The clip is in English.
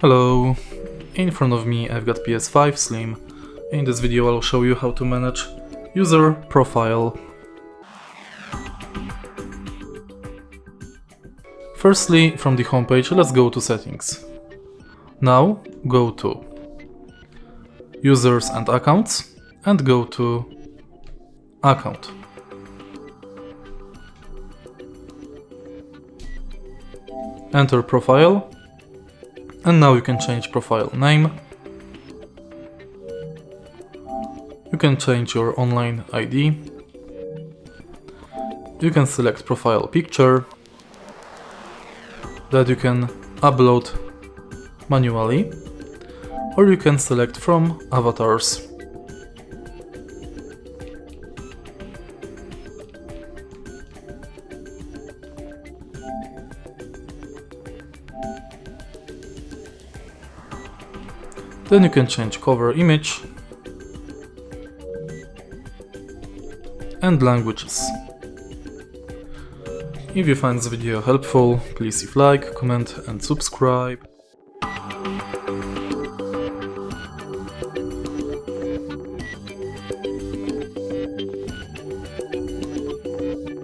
Hello, in front of me I've got PS5 Slim. In this video I'll show you how to manage user profile. Firstly, from the homepage, let's go to settings. Now go to users and accounts and go to account. Enter profile. And now you can change profile name. You can change your online ID. You can select profile picture that you can upload manually, or you can select from avatars. Then you can change cover image and languages. If you find this video helpful, please leave like, comment and subscribe.